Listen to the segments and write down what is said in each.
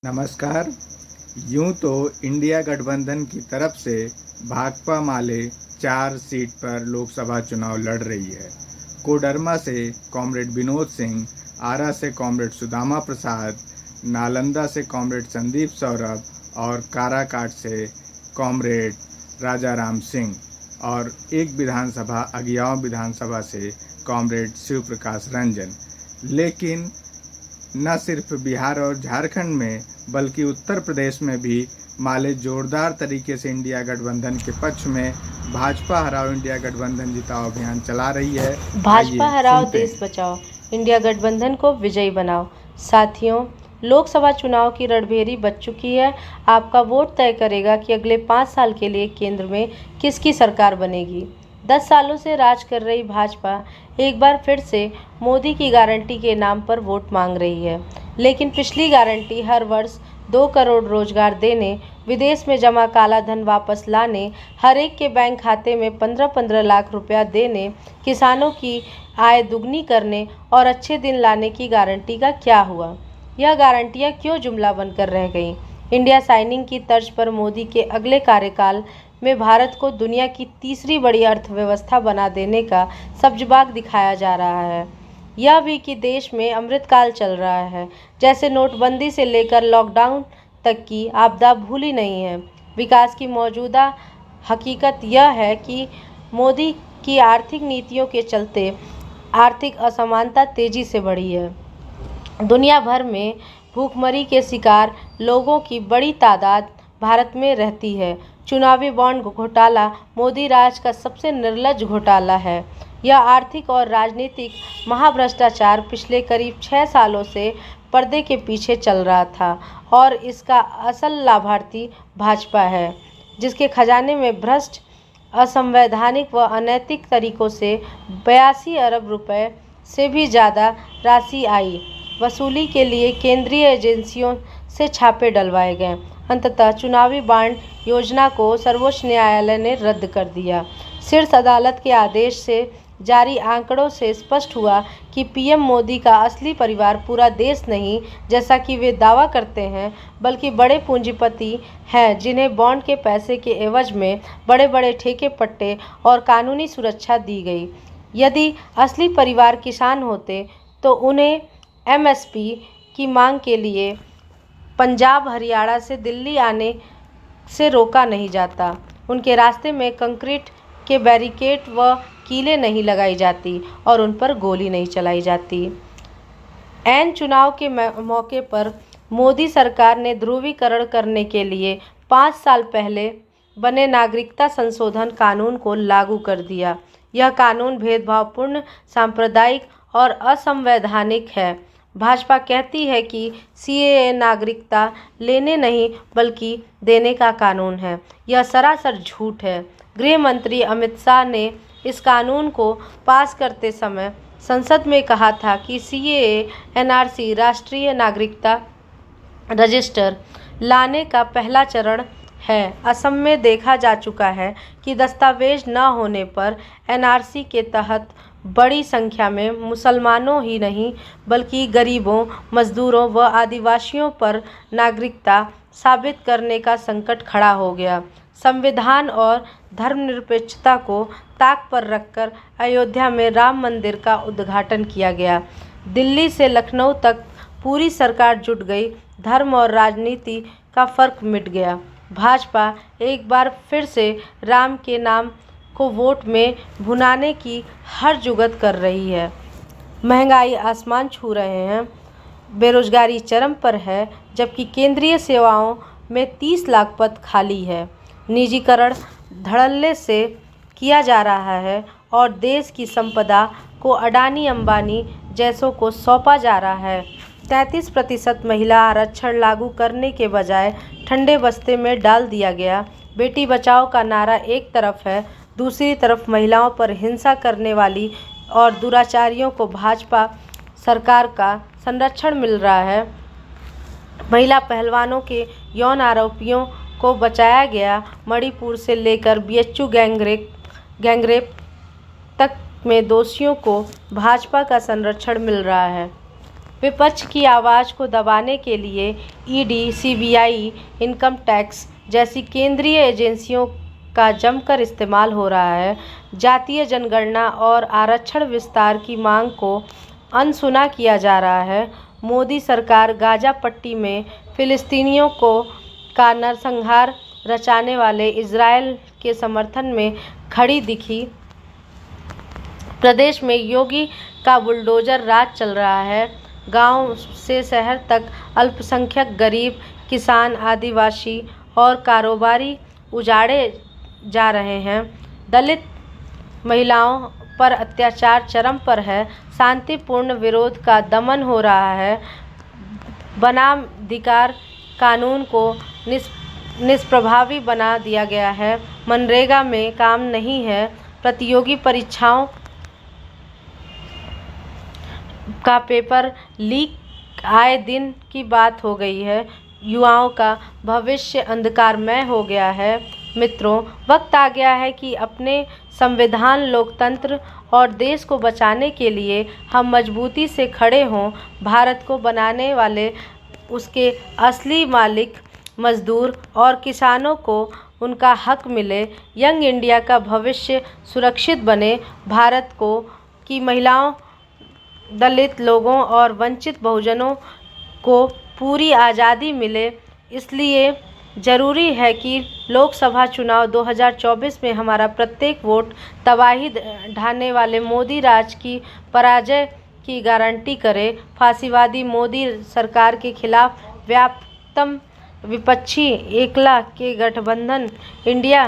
नमस्कार। यूं तो इंडिया गठबंधन की तरफ से भाकपा माले 4 सीट पर लोकसभा चुनाव लड़ रही है। कोडरमा से कॉमरेड विनोद सिंह, आरा से कॉमरेड सुदामा प्रसाद, नालंदा से कॉमरेड संदीप सौरभ और काराकाट से कॉमरेड राजाराम सिंह और एक विधानसभा अगियाव विधानसभा से कॉमरेड शिव प्रकाश रंजन। लेकिन न सिर्फ बिहार और झारखंड में बल्कि उत्तर प्रदेश में भी माले जोरदार तरीके से इंडिया गठबंधन के पक्ष में भाजपा हराओ इंडिया गठबंधन जिताओ अभियान चला रही है। भाजपा आइए हराओ सुनते देश हैं। बचाओ, इंडिया गठबंधन को विजयी बनाओ। साथियों, लोकसभा चुनाव की रणभेरी बज चुकी है। आपका वोट तय करेगा कि अगले 5 साल के लिए केंद्र में किसकी सरकार बनेगी। 10 सालों से राज कर रही भाजपा एक बार फिर से मोदी की गारंटी के नाम पर वोट मांग रही है। लेकिन पिछली गारंटी हर वर्ष 2 करोड़ रोजगार देने, विदेश में जमा काला धन वापस लाने, हर एक के बैंक खाते में 15-15 लाख रुपया देने, किसानों की आय दुगनी करने और अच्छे दिन लाने की गारंटी का क्या हुआ? यह गारंटियां क्यों जुमला बनकर रह गईं? इंडिया साइनिंग की तर्ज पर मोदी के अगले कार्यकाल में भारत को दुनिया की तीसरी बड़ी अर्थव्यवस्था बना देने का सब्जबाग दिखाया जा रहा है। यह भी कि देश में अमृतकाल चल रहा है, जैसे नोटबंदी से लेकर लॉकडाउन तक की आपदा भूली नहीं है। विकास की मौजूदा हकीकत यह है कि मोदी की आर्थिक नीतियों के चलते आर्थिक असमानता तेजी से बढ़ी है। दुनिया भर में भूखमरी के शिकार लोगों की बड़ी तादाद भारत में रहती है। चुनावी बॉन्ड घोटाला मोदी राज का सबसे निर्लज्ज घोटाला है। यह आर्थिक और राजनीतिक महाभ्रष्टाचार पिछले करीब 6 सालों से पर्दे के पीछे चल रहा था और इसका असल लाभार्थी भाजपा है, जिसके खजाने में भ्रष्ट, असंवैधानिक व अनैतिक तरीकों से 82 अरब रुपए से भी ज़्यादा राशि आई। वसूली के लिए केंद्रीय एजेंसियों से छापे डलवाए गए। अंततः चुनावी बॉन्ड योजना को सर्वोच्च न्यायालय ने रद्द कर दिया। शीर्ष अदालत के आदेश से जारी आंकड़ों से स्पष्ट हुआ कि पीएम मोदी का असली परिवार पूरा देश नहीं, जैसा कि वे दावा करते हैं, बल्कि बड़े पूंजीपति हैं जिन्हें बॉन्ड के पैसे के एवज में बड़े-बड़े ठेके पट्टे और कानूनी सुरक्षा दी गई। यदि असली परिवार किसान होते तो उन्हें एमएसपी की मांग के लिए पंजाब, हरियाणा से दिल्ली आने से रोका नहीं जाता। उनके रास्ते में कंक्रीट के बैरिकेड व कीलें नहीं लगाई जाती और उन पर गोली नहीं चलाई जाती। ऐन चुनाव के मौके पर मोदी सरकार ने ध्रुवीकरण करने के लिए 5 साल पहले बने नागरिकता संशोधन कानून को लागू कर दिया। यह कानून भेदभावपूर्ण, सांप्रदायिक और असंवैधानिक है। भाजपा कहती है कि सीएए नागरिकता लेने नहीं बल्कि देने का कानून है। यह सरासर झूठ है। गृह मंत्री अमित शाह ने इस कानून को पास करते समय संसद में कहा था कि सीएए एनआरसी राष्ट्रीय नागरिकता रजिस्टर लाने का पहला चरण है। असम में देखा जा चुका है कि दस्तावेज न होने पर एनआरसी के तहत बड़ी संख्या में मुसलमानों ही नहीं बल्कि गरीबों, मजदूरों व आदिवासियों पर नागरिकता साबित करने का संकट खड़ा हो गया। संविधान और धर्मनिरपेक्षता को ताक पर रखकर अयोध्या में राम मंदिर का उद्घाटन किया गया। दिल्ली से लखनऊ तक पूरी सरकार जुट गई। धर्म और राजनीति का फर्क मिट गया। भाजपा एक बार फिर से राम के नाम को वोट में भुनाने की हर जुगत कर रही है। महंगाई आसमान छू रहे हैं, बेरोजगारी चरम पर है, जबकि केंद्रीय सेवाओं में 30 लाख पद खाली है। निजीकरण धड़ल्ले से किया जा रहा है और देश की संपदा को अडानी अंबानी जैसों को सौंपा जा रहा है। 33% महिला आरक्षण लागू करने के बजाय ठंडे बस्ते में डाल दिया गया। बेटी बचाओ का नारा एक तरफ है, दूसरी तरफ महिलाओं पर हिंसा करने वाली और दुराचारियों को भाजपा सरकार का संरक्षण मिल रहा है। महिला पहलवानों के यौन आरोपियों को बचाया गया। मणिपुर से लेकर बीएचयू गैंगरेप तक में दोषियों को भाजपा का संरक्षण मिल रहा है। विपक्ष की आवाज़ को दबाने के लिए ईडी, सीबीआई, इनकम टैक्स जैसी केंद्रीय एजेंसियों का जमकर इस्तेमाल हो रहा है। जातीय जनगणना और आरक्षण विस्तार की मांग को अनसुना किया जा रहा है। मोदी सरकार गाजा पट्टी में फिलिस्तीनियों का नरसंहार रचाने वाले इजरायल के समर्थन में खड़ी दिखी। प्रदेश में योगी का बुलडोजर राज चल रहा है। गांव से शहर तक अल्पसंख्यक, गरीब, किसान, आदिवासी और कारोबारी उजाड़े जा रहे हैं। दलित महिलाओं पर अत्याचार चरम पर है। शांतिपूर्ण विरोध का दमन हो रहा है। वनाधिकार कानून को निष्प्रभावी बना दिया गया है। मनरेगा में काम नहीं है। प्रतियोगी परीक्षाओं का पेपर लीक आए दिन की बात हो गई है। युवाओं का भविष्य अंधकारमय हो गया है। मित्रों, वक्त आ गया है कि अपने संविधान, लोकतंत्र और देश को बचाने के लिए हम मजबूती से खड़े हों। भारत को बनाने वाले उसके असली मालिक मजदूर और किसानों को उनका हक मिले। यंग इंडिया का भविष्य सुरक्षित बने। भारत की महिलाओं, दलित लोगों और वंचित बहुजनों को पूरी आज़ादी मिले। इसलिए ज़रूरी है कि लोकसभा चुनाव 2024 में हमारा प्रत्येक वोट तबाही ढाने वाले मोदी राज की पराजय की गारंटी करे। फासीवादी मोदी सरकार के खिलाफ व्यापक विपक्षी एकता के गठबंधन इंडिया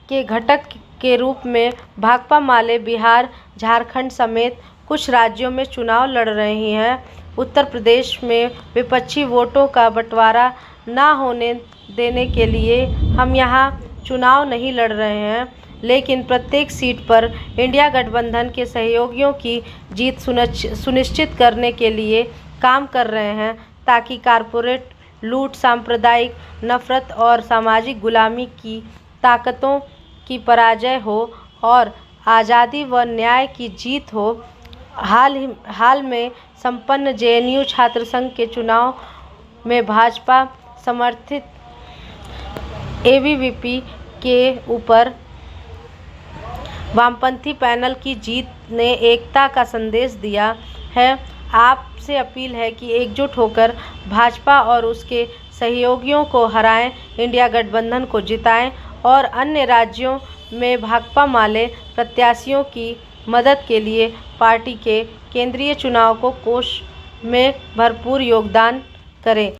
के घटक के रूप में भाकपा माले बिहार, झारखंड समेत कुछ राज्यों में चुनाव लड़ रही हैं। उत्तर प्रदेश में विपक्षी वोटों का बंटवारा न होने देने के लिए हम यहाँ चुनाव नहीं लड़ रहे हैं, लेकिन प्रत्येक सीट पर इंडिया गठबंधन के सहयोगियों की जीत सुनिश्चित करने के लिए काम कर रहे हैं, ताकि कॉरपोरेट लूट, सांप्रदायिक नफरत और सामाजिक गुलामी की ताकतों की पराजय हो और आज़ादी व न्याय की जीत हो। हाल में संपन्न जेएनयू छात्र संघ के चुनाव में भाजपा समर्थित एबीवीपी के ऊपर वामपंथी पैनल की जीत ने एकता का संदेश दिया है। आपसे अपील है कि एकजुट होकर भाजपा और उसके सहयोगियों को हराएं, इंडिया गठबंधन को जिताएं और अन्य राज्यों में भाकपा माले प्रत्याशियों की मदद के लिए पार्टी के केंद्रीय चुनाव को कोष में भरपूर योगदान करें।